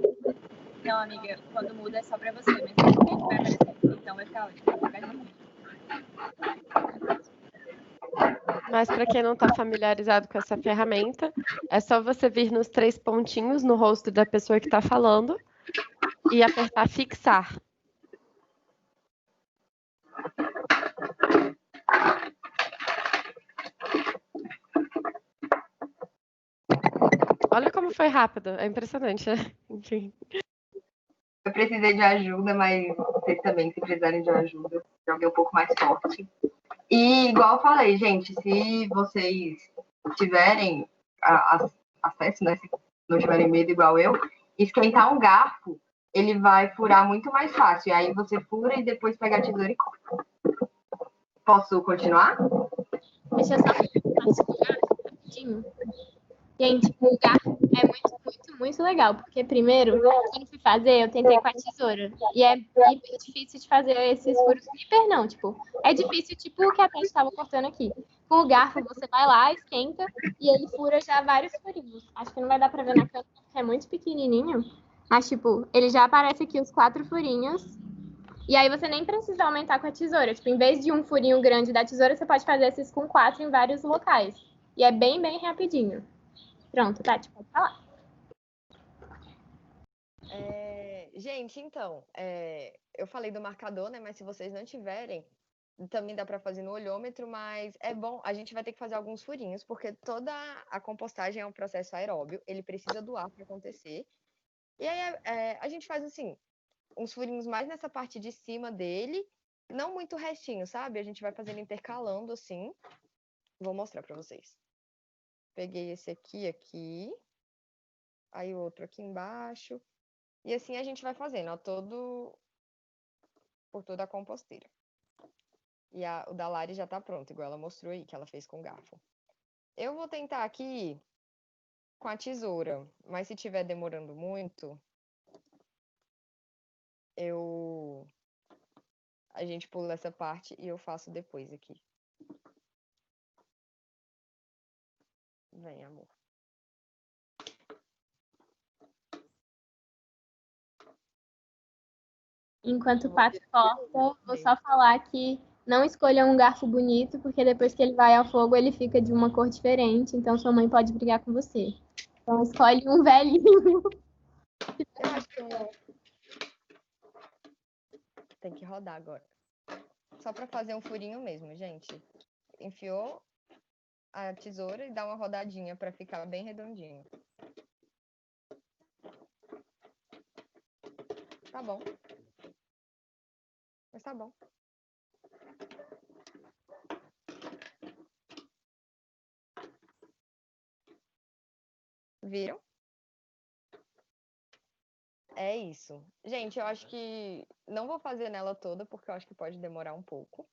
Não, amiga, quando muda é só para você, mas no vídeo vai aparecer. Então vai ficar ótimo. Mas para quem não está familiarizado com essa ferramenta, é só você vir nos 3 pontinhos no rosto da pessoa que está falando e apertar fixar. Olha como foi rápido, é impressionante, né? Enfim. Eu precisei de ajuda, mas vocês também, se precisarem de ajuda, de alguém um pouco mais forte. E, igual eu falei, gente, se vocês tiverem acesso, né, se não tiverem medo igual eu, esquentar um garfo, ele vai furar muito mais fácil. E aí você fura e depois pega a tesoura e corta. Posso continuar? Deixa eu só falar rapidinho. Gente, o garfo é muito legal, porque primeiro, quando eu fui fazer, eu tentei com a tesoura. E é hiper difícil de fazer esses furos. Hiper não, tipo, é difícil, tipo o que a Tati estava cortando aqui. Com o garfo, você vai lá, esquenta, e ele fura já vários furinhos. Acho que não vai dar pra ver na câmera, porque é muito pequenininho. Mas, tipo, ele já aparece aqui os 4 furinhos. E aí você nem precisa aumentar com a tesoura. Tipo, em vez de um furinho grande da tesoura, você pode fazer esses com 4 em vários locais. E é bem rapidinho. Pronto, Tati, pode falar. Gente, então, eu falei do marcador, né? Mas se vocês não tiverem, também dá para fazer no olhômetro, mas é bom, a gente vai ter que fazer alguns furinhos, porque toda a compostagem é um processo aeróbio, ele precisa do ar para acontecer. E aí a gente faz assim, uns furinhos mais nessa parte de cima dele, não muito restinho, sabe? A gente vai fazendo intercalando assim. Vou mostrar para vocês. Peguei esse aqui, aí o outro aqui embaixo. E assim a gente vai fazendo, ó, por toda a composteira. E o da Lari já tá pronto, igual ela mostrou aí, que ela fez com garfo. Eu vou tentar aqui com a tesoura, mas se tiver demorando muito, a gente pula essa parte e eu faço depois aqui. Vem, amor. Enquanto o Pato corta, vou só falar que não escolha um garfo bonito, porque depois que ele vai ao fogo, ele fica de uma cor diferente, então sua mãe pode brigar com você. Então escolhe um velhinho. Eu acho que tem que rodar agora. Só para fazer um furinho mesmo, gente. Enfiou a tesoura e dá uma rodadinha para ficar bem redondinho. tá bom. Mas tá bom. Viram? É isso. Gente, eu acho que não vou fazer nela toda, porque eu acho que pode demorar um pouco.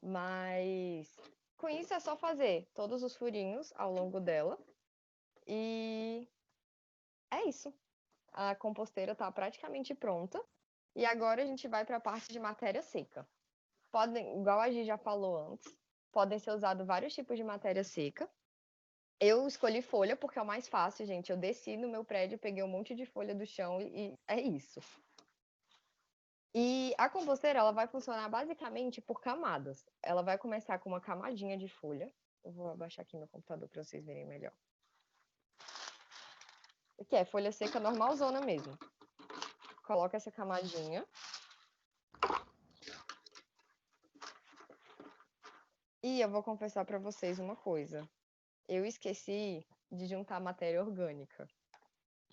Mas com isso é só fazer todos os furinhos ao longo dela. E é isso. A composteira está praticamente pronta. E agora a gente vai para a parte de matéria seca. Podem, igual a Gi já falou antes, podem ser usados vários tipos de matéria seca. Eu escolhi folha porque é o mais fácil, gente. Eu desci no meu prédio, peguei um monte de folha do chão e é isso. E a composteira, ela vai funcionar basicamente por camadas. Ela vai começar com uma camadinha de folha. Eu vou abaixar aqui meu computador para vocês verem melhor. Aqui é folha seca normalzona mesmo. Coloca essa camadinha. E eu vou confessar para vocês uma coisa. Eu esqueci de juntar matéria orgânica.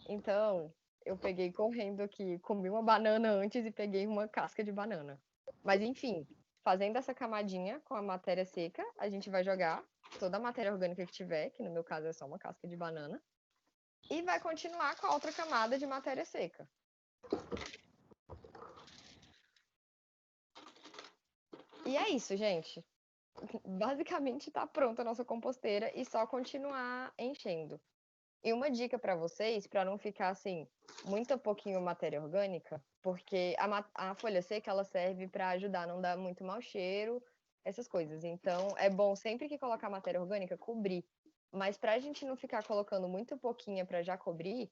Então, eu peguei correndo aqui, comi uma banana antes e peguei uma casca de banana. Mas, enfim, fazendo essa camadinha com a matéria seca, a gente vai jogar toda a matéria orgânica que tiver, que no meu caso é só uma casca de banana, e vai continuar com a outra camada de matéria seca. E é isso, gente. Basicamente está pronta a nossa composteira e só continuar enchendo. E uma dica para vocês, para não ficar assim, muito pouquinho matéria orgânica, porque a folha seca ela serve para ajudar a não dar muito mau cheiro, essas coisas. Então, é bom sempre que colocar matéria orgânica, cobrir. Mas para a gente não ficar colocando muito pouquinha para já cobrir,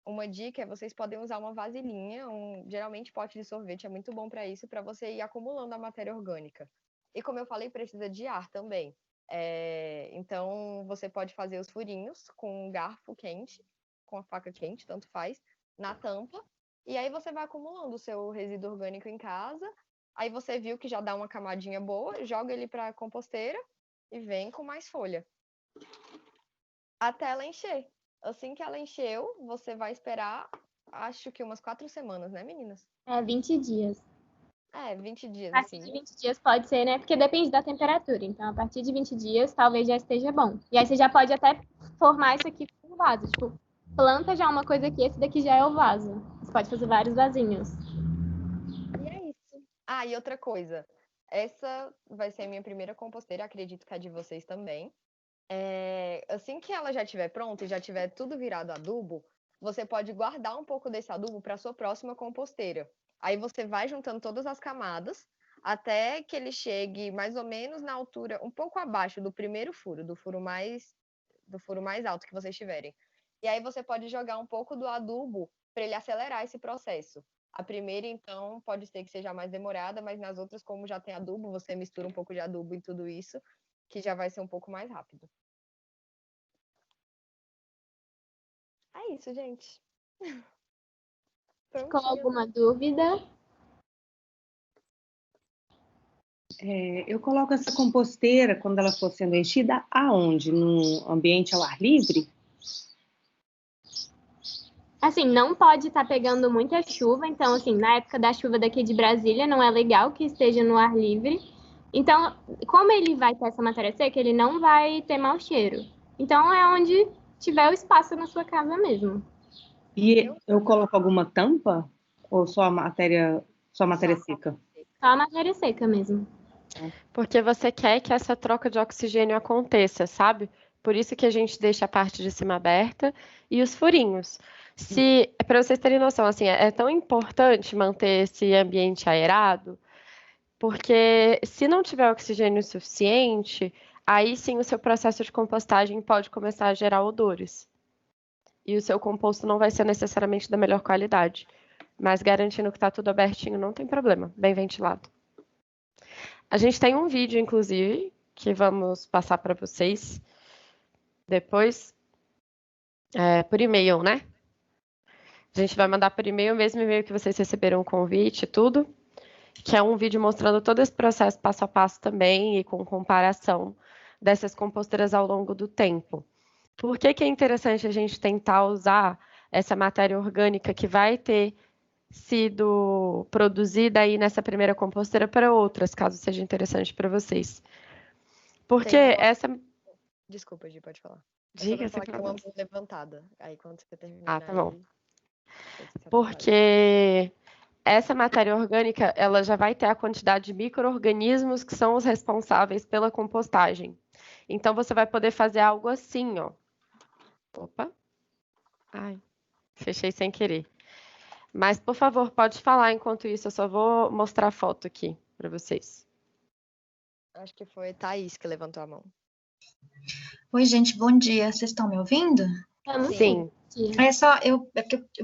uma dica é vocês podem usar uma vasilhinha, geralmente pote de sorvete é muito bom para isso, para você ir acumulando a matéria orgânica. E como eu falei, precisa de ar também. Então, você pode fazer os furinhos com um garfo quente, com a faca quente, tanto faz, na tampa. E aí você vai acumulando o seu resíduo orgânico em casa. Aí você viu que já dá uma camadinha boa, joga ele para a composteira e vem com mais folha. Até ela encher. Assim que ela encheu, você vai esperar, acho que umas 4 semanas, né, meninas? 20 dias. 20 dias, A partir assim. de 20 dias pode ser, né? Porque depende da temperatura. Então, a partir de 20 dias, talvez já esteja bom. E aí você já pode até formar isso aqui com um vaso. Tipo, planta já uma coisa aqui, esse daqui já é o vaso. Você pode fazer vários vasinhos. E é isso. E outra coisa. Essa vai ser a minha primeira composteira, acredito que a de vocês também. Assim que ela já estiver pronta e já tiver tudo virado adubo, você pode guardar um pouco desse adubo para sua próxima composteira. Aí você vai juntando todas as camadas até que ele chegue mais ou menos na altura, um pouco abaixo do primeiro furo, do furo mais alto que vocês tiverem. E aí você pode jogar um pouco do adubo para ele acelerar esse processo. A primeira, então, pode ser que seja mais demorada, mas nas outras, como já tem adubo, você mistura um pouco de adubo em tudo isso, que já vai ser um pouco mais rápido. É isso, gente. Ficou alguma dúvida? Eu coloco essa composteira, quando ela for sendo enchida, aonde? Num ambiente ao ar livre? Assim, não pode estar pegando muita chuva. Então, assim, na época da chuva daqui de Brasília, não é legal que esteja no ar livre. Então, como ele vai ter essa matéria seca, ele não vai ter mau cheiro. Então, é onde tiver o espaço na sua casa mesmo. E eu coloco alguma tampa? Ou só a matéria seca? Só a matéria seca mesmo. Porque você quer que essa troca de oxigênio aconteça, sabe? Por isso que a gente deixa a parte de cima aberta e os furinhos. Para vocês terem noção, assim, é tão importante manter esse ambiente aerado, porque se não tiver oxigênio suficiente, aí sim o seu processo de compostagem pode começar a gerar odores. E o seu composto não vai ser necessariamente da melhor qualidade. Mas garantindo que está tudo abertinho, não tem problema, bem ventilado. A gente tem um vídeo, inclusive, que vamos passar para vocês depois, por e-mail, né? A gente vai mandar por e-mail, o mesmo e-mail que vocês receberam o convite e tudo, que é um vídeo mostrando todo esse processo passo a passo também e com comparação dessas composteiras ao longo do tempo. Por que é interessante a gente tentar usar essa matéria orgânica que vai ter sido produzida aí nessa primeira composteira para outras, caso seja interessante para vocês. Porque essa... Desculpa, Gi, pode falar. Diga, falar que tem uma mão levantada. Aí quando você terminar... tá bom. Porque essa matéria orgânica, ela já vai ter a quantidade de micro-organismos que são os responsáveis pela compostagem. Então, você vai poder fazer algo assim, ó. Opa. Ai, fechei sem querer. Mas, por favor, pode falar enquanto isso. Eu só vou mostrar a foto aqui para vocês. Acho que foi Thaís que levantou a mão. Oi, gente, bom dia. Vocês estão me ouvindo? Sim. Eu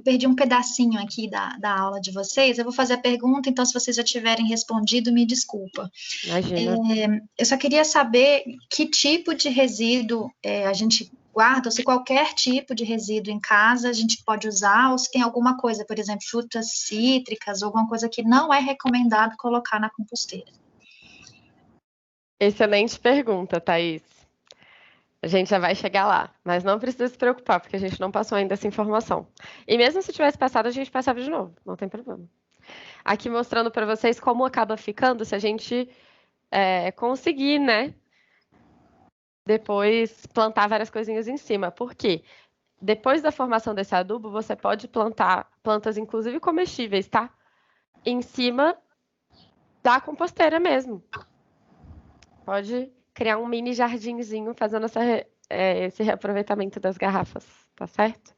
perdi um pedacinho aqui da aula de vocês. Eu vou fazer a pergunta, então, se vocês já tiverem respondido, me desculpa. Imagina. Eu só queria saber que tipo de resíduo a gente guarda, ou se qualquer tipo de resíduo em casa a gente pode usar, ou se tem alguma coisa, por exemplo, frutas cítricas, alguma coisa que não é recomendado colocar na composteira. Excelente pergunta, Thaís. A gente já vai chegar lá, mas não precisa se preocupar, porque a gente não passou ainda essa informação. E mesmo se tivesse passado, a gente passava de novo, não tem problema. Aqui mostrando para vocês como acaba ficando se a gente conseguir, né? Depois plantar várias coisinhas em cima. Por quê? Depois da formação desse adubo, você pode plantar plantas, inclusive comestíveis, tá? Em cima da composteira mesmo. Pode criar um mini jardinzinho fazendo esse reaproveitamento das garrafas, tá certo?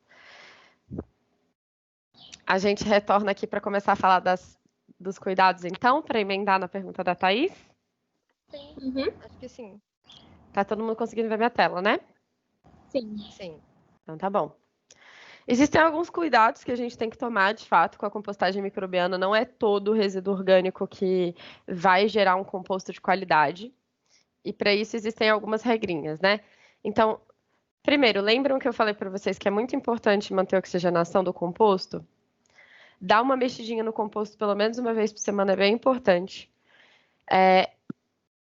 A gente retorna aqui para começar a falar dos cuidados, então, para emendar na pergunta da Thaís? Sim, acho que sim. Tá todo mundo conseguindo ver minha tela, né? Sim. Então tá bom. Existem alguns cuidados que a gente tem que tomar, de fato, com a compostagem microbiana. Não é todo o resíduo orgânico que vai gerar um composto de qualidade. E para isso existem algumas regrinhas, né? Então, primeiro, lembram que eu falei para vocês que é muito importante manter a oxigenação do composto? Dar uma mexidinha no composto pelo menos uma vez por semana é bem importante.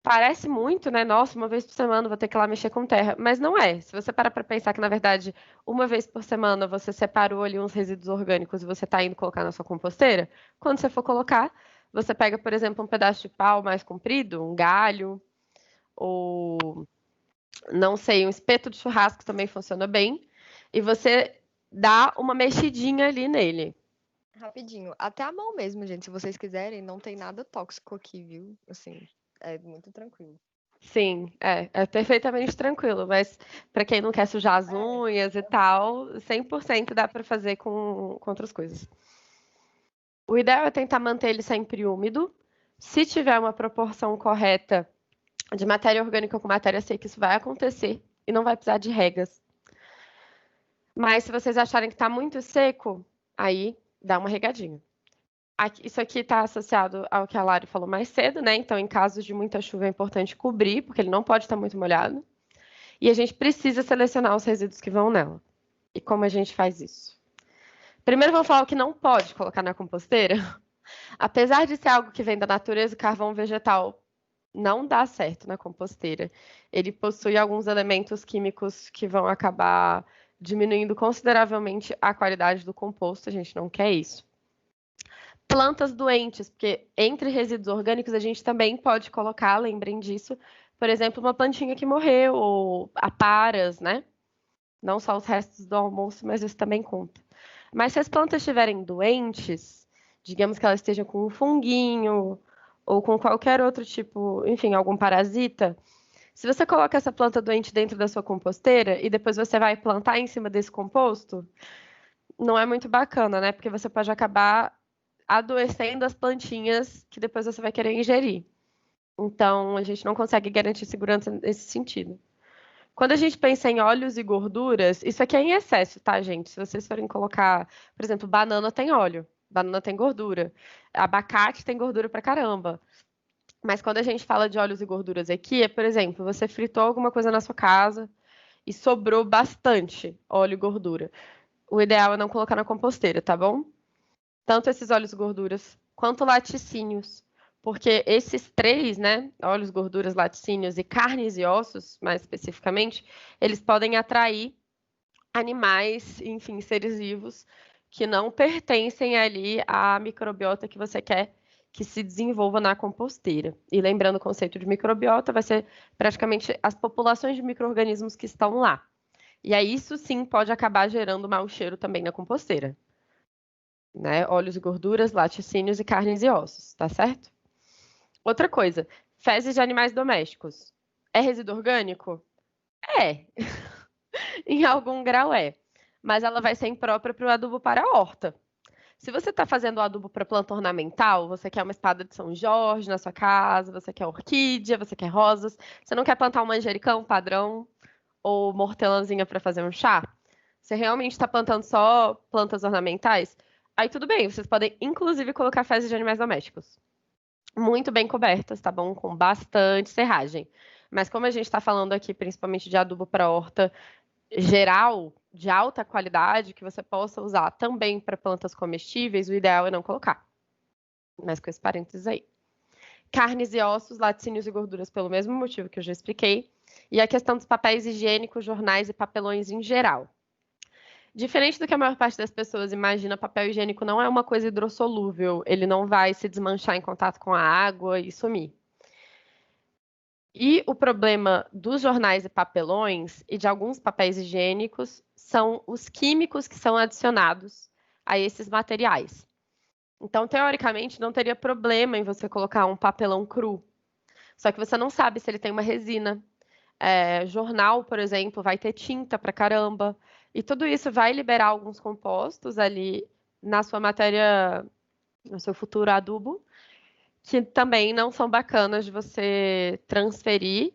Parece muito, né? Nossa, uma vez por semana vou ter que ir lá mexer com terra. Mas não é. Se você parar para pensar que, na verdade, uma vez por semana você separou ali uns resíduos orgânicos e você está indo colocar na sua composteira, quando você for colocar, você pega, por exemplo, um pedaço de pau mais comprido, um galho, ou, não sei, um espeto de churrasco também funciona bem, e você dá uma mexidinha ali nele. Rapidinho. Até a mão mesmo, gente. Se vocês quiserem, não tem nada tóxico aqui, viu? Assim, é muito tranquilo. Sim, é perfeitamente tranquilo, mas para quem não quer sujar as unhas e tal, 100% dá para fazer com outras coisas. O ideal é tentar manter ele sempre úmido. Se tiver uma proporção correta de matéria orgânica com matéria seca, isso vai acontecer e não vai precisar de regas. Mas se vocês acharem que está muito seco, aí dá uma regadinha. Isso aqui está associado ao que a Lari falou mais cedo, né? Então, em casos de muita chuva, é importante cobrir, porque ele não pode estar muito molhado. E a gente precisa selecionar os resíduos que vão nela. E como a gente faz isso? Primeiro, vamos falar o que não pode colocar na composteira. Apesar de ser algo que vem da natureza, o carvão vegetal não dá certo na composteira. Ele possui alguns elementos químicos que vão acabar diminuindo consideravelmente a qualidade do composto. A gente não quer isso. Plantas doentes, porque entre resíduos orgânicos a gente também pode colocar, lembrem disso, por exemplo, uma plantinha que morreu, ou aparas, né? Não só os restos do almoço, mas isso também conta. Mas se as plantas estiverem doentes, digamos que elas estejam com um funguinho, ou com qualquer outro tipo, enfim, algum parasita, se você coloca essa planta doente dentro da sua composteira e depois você vai plantar em cima desse composto, não é muito bacana, né? Porque você pode acabar adoecendo as plantinhas que depois você vai querer ingerir. Então, a gente não consegue garantir segurança nesse sentido. Quando a gente pensa em óleos e gorduras, isso aqui é em excesso, tá, gente? Se vocês forem colocar, por exemplo, banana tem óleo, banana tem gordura, abacate tem gordura pra caramba. Mas quando a gente fala de óleos e gorduras aqui, é, por exemplo, você fritou alguma coisa na sua casa e sobrou bastante óleo e gordura. O ideal é não colocar na composteira, tá bom? Tanto esses óleos e gorduras, quanto laticínios. Porque esses três, né, óleos, gorduras, laticínios e carnes e ossos, mais especificamente, eles podem atrair animais, enfim, seres vivos, que não pertencem ali à microbiota que você quer que se desenvolva na composteira. E lembrando, o conceito de microbiota vai ser praticamente as populações de micro-organismos que estão lá. E aí isso sim pode acabar gerando mau cheiro também na composteira. Né? Óleos e gorduras, laticínios e carnes e ossos, tá certo? Outra coisa, fezes de animais domésticos. É resíduo orgânico? É. Em algum grau é. Mas ela vai ser imprópria para o adubo para a horta. Se você está fazendo o adubo para planta ornamental, você quer uma espada de São Jorge na sua casa, você quer orquídea, você quer rosas, você não quer plantar um manjericão padrão ou mortelãzinha para fazer um chá? Você realmente está plantando só plantas ornamentais? Aí tudo bem, vocês podem inclusive colocar fezes de animais domésticos. Muito bem cobertas, tá bom? Com bastante serragem. Mas como a gente está falando aqui principalmente de adubo para horta geral, de alta qualidade, que você possa usar também para plantas comestíveis, o ideal é não colocar. Mas com esse parênteses aí. Carnes e ossos, laticínios e gorduras pelo mesmo motivo que eu já expliquei. E a questão dos papéis higiênicos, jornais e papelões em geral. Diferente do que a maior parte das pessoas imagina, papel higiênico não é uma coisa hidrossolúvel. Ele não vai se desmanchar em contato com a água e sumir. E o problema dos jornais e papelões e de alguns papéis higiênicos são os químicos que são adicionados a esses materiais. Então, teoricamente, não teria problema em você colocar um papelão cru. Só que você não sabe se ele tem uma resina. Jornal, por exemplo, vai ter tinta pra caramba. E tudo isso vai liberar alguns compostos ali na sua matéria, no seu futuro adubo, que também não são bacanas de você transferir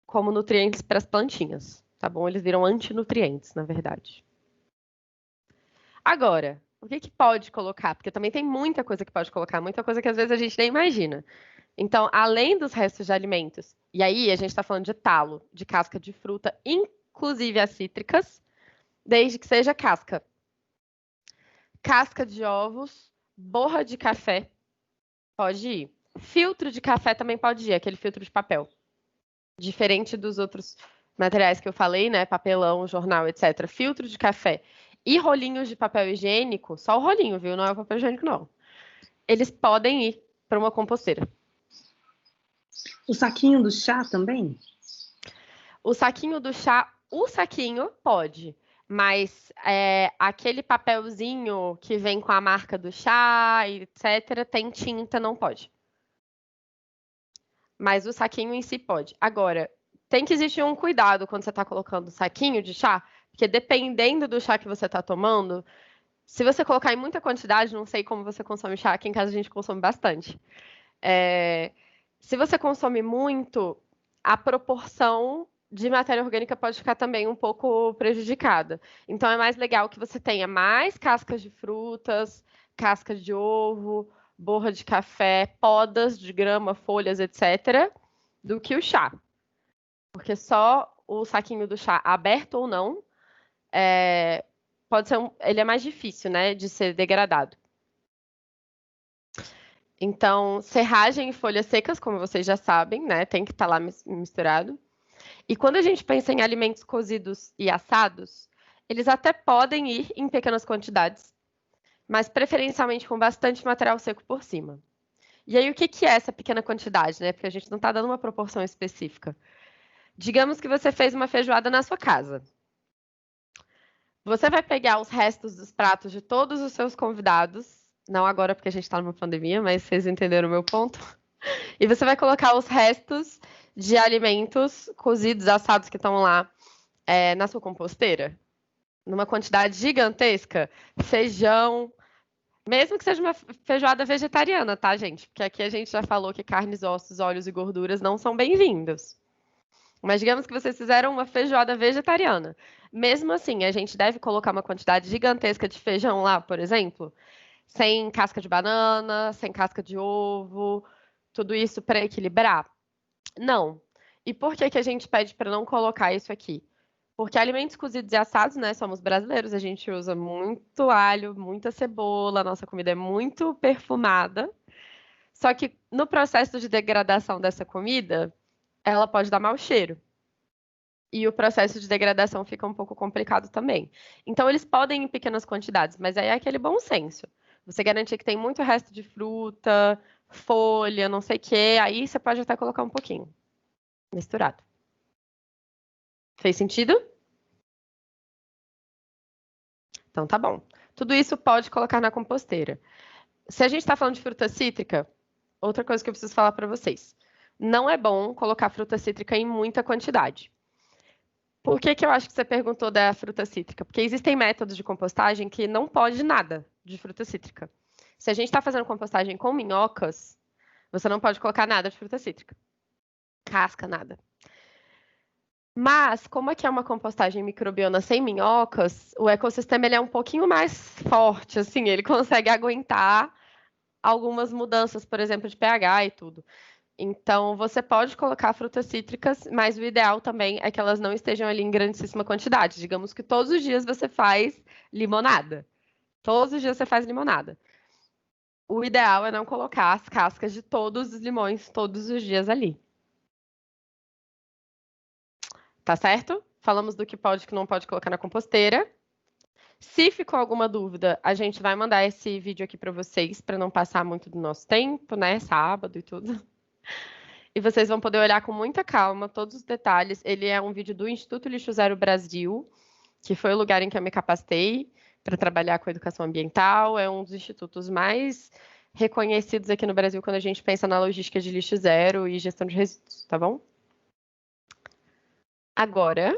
como nutrientes para as plantinhas, tá bom? Eles viram antinutrientes, na verdade. Agora, o que pode colocar? Porque também tem muita coisa que pode colocar, muita coisa que às vezes a gente nem imagina. Então, além dos restos de alimentos, e aí a gente está falando de talo, de casca de fruta, inclusive as cítricas, desde que seja casca. Casca de ovos, borra de café, pode ir. Filtro de café também pode ir, aquele filtro de papel. Diferente dos outros materiais que eu falei, né? Papelão, jornal, etc. Filtro de café e rolinhos de papel higiênico, só o rolinho, viu? Não é o papel higiênico, não. Eles podem ir para uma composteira. O saquinho do chá também? O saquinho do chá, o saquinho pode. Mas aquele papelzinho que vem com a marca do chá, etc., tem tinta, não pode. Mas o saquinho em si pode. Agora, tem que existir um cuidado quando você está colocando o saquinho de chá, porque dependendo do chá que você está tomando, se você colocar em muita quantidade, não sei como você consome chá, aqui em casa a gente consome bastante. Se você consome muito, a proporção de matéria orgânica pode ficar também um pouco prejudicada. Então, é mais legal que você tenha mais cascas de frutas, cascas de ovo, borra de café, podas de grama, folhas, etc., do que o chá. Porque só o saquinho do chá, aberto ou não, pode ser ele é mais difícil, né, de ser degradado. Então, serragem e folhas secas, como vocês já sabem, né, tem que estar lá misturado. E quando a gente pensa em alimentos cozidos e assados, eles até podem ir em pequenas quantidades, mas preferencialmente com bastante material seco por cima. E aí, o que é essa pequena quantidade, né? Porque a gente não está dando uma proporção específica. Digamos que você fez uma feijoada na sua casa. Você vai pegar os restos dos pratos de todos os seus convidados, não agora porque a gente está numa pandemia, mas vocês entenderam o meu ponto. E você vai colocar os restos de alimentos cozidos, assados que estão lá na sua composteira, numa quantidade gigantesca, feijão, mesmo que seja uma feijoada vegetariana, tá, gente? Porque aqui a gente já falou que carnes, ossos, óleos e gorduras não são bem-vindos. Mas digamos que vocês fizeram uma feijoada vegetariana. Mesmo assim, a gente deve colocar uma quantidade gigantesca de feijão lá, por exemplo, sem casca de banana, sem casca de ovo, tudo isso para equilibrar? Não. E por que a gente pede para não colocar isso aqui? Porque alimentos cozidos e assados, né, somos brasileiros, a gente usa muito alho, muita cebola, a nossa comida é muito perfumada. Só que no processo de degradação dessa comida, ela pode dar mau cheiro. e o processo de degradação fica um pouco complicado também. Então, eles podem em pequenas quantidades, mas aí é aquele bom senso. Você garantir que tem muito resto de fruta, folha, não sei o quê, aí você pode até colocar um pouquinho misturado. Fez sentido? Então tá bom. Tudo isso pode colocar na composteira. Se a gente está falando de fruta cítrica, outra coisa que eu preciso falar para vocês. Não é bom colocar fruta cítrica em muita quantidade. Por que que eu acho que você perguntou da fruta cítrica? Porque existem métodos de compostagem que não pode nada de fruta cítrica. Se a gente está fazendo compostagem com minhocas, você não pode colocar nada de fruta cítrica. Casca, nada. Mas, como aqui é uma compostagem microbiana sem minhocas, o ecossistema ele é um pouquinho mais forte, assim, ele consegue aguentar algumas mudanças, por exemplo, de pH e tudo. Então, você pode colocar frutas cítricas, mas o ideal também é que elas não estejam ali em grandíssima quantidade. Digamos que todos os dias você faz limonada. Todos os dias você faz limonada. O ideal é não colocar as cascas de todos os limões todos os dias ali. Tá certo? Falamos do que pode e que não pode colocar na composteira. Se ficou alguma dúvida, a gente vai mandar esse vídeo aqui para vocês, para não passar muito do nosso tempo, né? Sábado e tudo. E vocês vão poder olhar com muita calma todos os detalhes. Ele é um vídeo do Instituto Lixo Zero Brasil, que foi o lugar em que eu me capacitei para trabalhar com educação ambiental. É um dos institutos mais reconhecidos aqui no Brasil quando a gente pensa na logística de lixo zero e gestão de resíduos, tá bom? Agora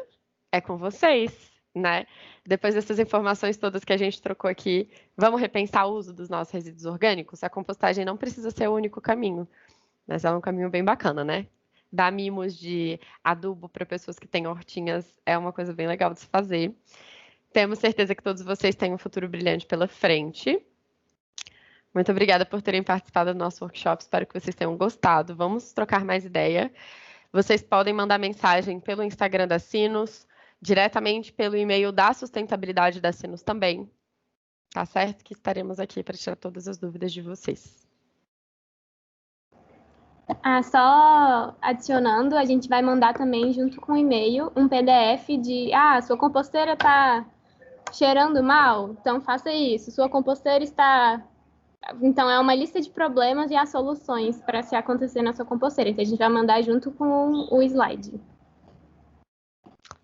é com vocês, né? Depois dessas informações todas que a gente trocou aqui, vamos repensar o uso dos nossos resíduos orgânicos? A compostagem não precisa ser o único caminho, mas é um caminho bem bacana, né? Dar mimos de adubo para pessoas que têm hortinhas é uma coisa bem legal de se fazer. Temos certeza que todos vocês têm um futuro brilhante pela frente. Muito obrigada por terem participado do nosso workshop. Espero que vocês tenham gostado. Vamos trocar mais ideia. Vocês podem mandar mensagem pelo Instagram da Sinus, diretamente pelo e-mail da sustentabilidade da Sinus também. Tá certo? Que estaremos aqui para tirar todas as dúvidas de vocês. Só adicionando, a gente vai mandar também, junto com o e-mail, um PDF de sua composteira está cheirando mal, então faça isso. Sua composteira está... Então, é uma lista de problemas e as soluções para se acontecer na sua composteira. Então, a gente vai mandar junto com o slide.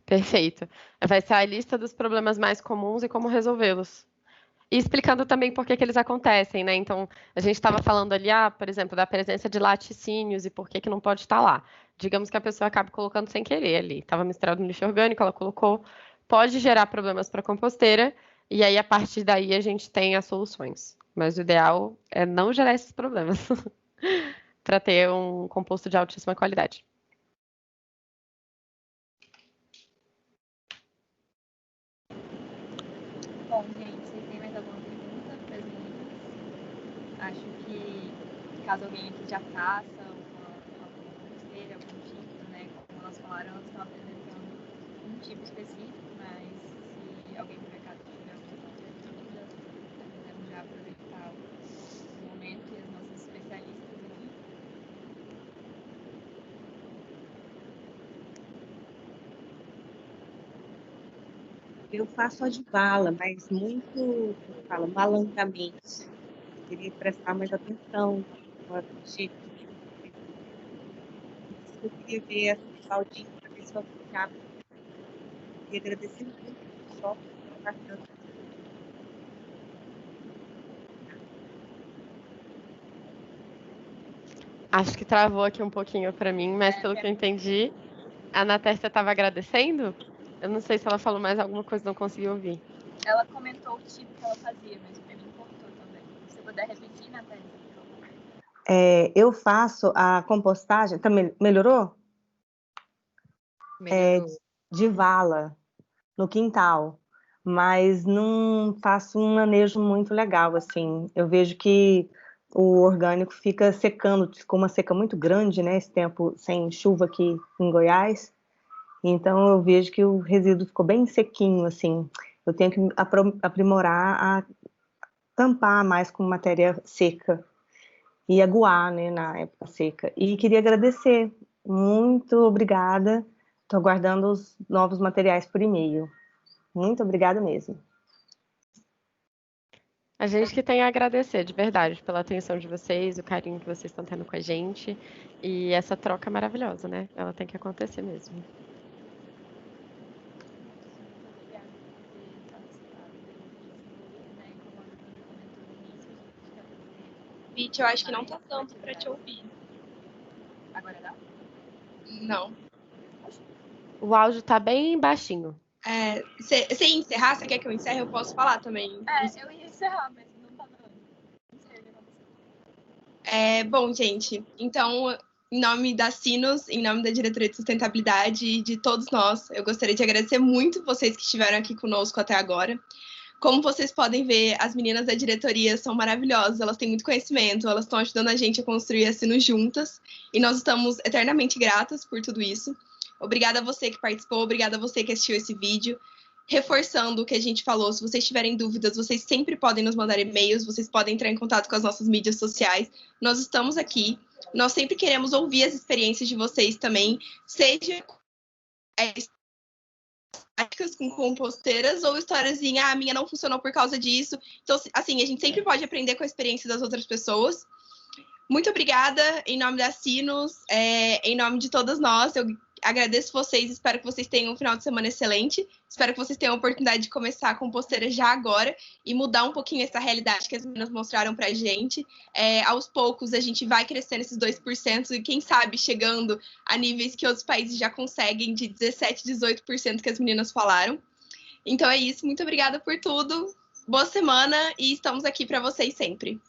Perfeito. Vai ser a lista dos problemas mais comuns e como resolvê-los. E explicando também por que eles acontecem, né? Então, a gente estava falando ali, por exemplo, da presença de laticínios e por que não pode estar lá. Digamos que a pessoa acabe colocando sem querer ali. Estava misturado no lixo orgânico, ela colocou. Pode gerar problemas para a composteira. E aí, a partir daí, a gente tem as soluções. Mas o ideal é não gerar esses problemas para ter um composto de altíssima qualidade. Bom, gente, vocês têm mais alguma pergunta para as meninas? Acho que caso alguém aqui já faça alguma composteira, algum tipo, né? Como elas falaram, elas estão apresentando um tipo específico, mas se alguém por acaso tiver alguma dúvida, podemos já aproveitar o momento e as nossas especialistas aqui. Eu faço a de vala, mas muito, como fala, no alongamento. Queria prestar mais atenção no tipo. Eu queria ver essa Claudinha para ver se eu aplicava. Queria agradecer muito só por bacana. Acho que travou aqui um pouquinho para mim, mas pelo que eu entendi, a Ana Tércia estava agradecendo. Eu não sei se ela falou mais alguma coisa, não consegui ouvir. Ela comentou o tipo que ela fazia, mas para mim cortou também. Se você puder repetir, Natália, por favor. Eu faço a compostagem. Também melhorou? Melhorou. De vala no quintal, mas não faço um manejo muito legal, assim. Eu vejo que o orgânico fica secando, ficou uma seca muito grande, né, esse tempo sem chuva aqui em Goiás, então eu vejo que o resíduo ficou bem sequinho, assim. Eu tenho que aprimorar a tampar mais com matéria seca e aguar, né, na época seca. E queria agradecer, muito obrigada Estou aguardando os novos materiais por e-mail. Muito obrigada mesmo. A gente que tem a agradecer, de verdade, pela atenção de vocês, o carinho que vocês estão tendo com a gente e essa troca maravilhosa, né? Ela tem que acontecer mesmo. Pete, eu acho que não tá tanto para te ouvir. Agora dá? Não. O áudio tá bem baixinho. Você ia encerrar? Você quer que eu encerre? Eu posso falar também. Eu ia encerrar, mas não tá dando. Não sei o que aconteceu. Bom, gente, então, em nome da Sinos, em nome da Diretoria de Sustentabilidade e de todos nós, eu gostaria de agradecer muito vocês que estiveram aqui conosco até agora. Como vocês podem ver, as meninas da diretoria são maravilhosas, elas têm muito conhecimento, elas estão ajudando a gente a construir a Sinos juntas, e nós estamos eternamente gratas por tudo isso. Obrigada a você que participou, obrigada a você que assistiu esse vídeo. Reforçando o que a gente falou, se vocês tiverem dúvidas, vocês sempre podem nos mandar e-mails, vocês podem entrar em contato com as nossas mídias sociais. Nós estamos aqui, nós sempre queremos ouvir as experiências de vocês também, seja práticas com composteiras ou histórias em, a minha não funcionou por causa disso. Então, assim, a gente sempre pode aprender com a experiência das outras pessoas. Muito obrigada, em nome da Sinos, em nome de todas nós, eu agradeço vocês, espero que vocês tenham um final de semana excelente, espero que vocês tenham a oportunidade de começar a composteira já agora e mudar um pouquinho essa realidade que as meninas mostraram pra gente. Aos poucos a gente vai crescendo esses 2% e quem sabe chegando a níveis que outros países já conseguem de 17%, 18% que as meninas falaram. Então é isso, muito obrigada por tudo, boa semana e estamos aqui para vocês sempre.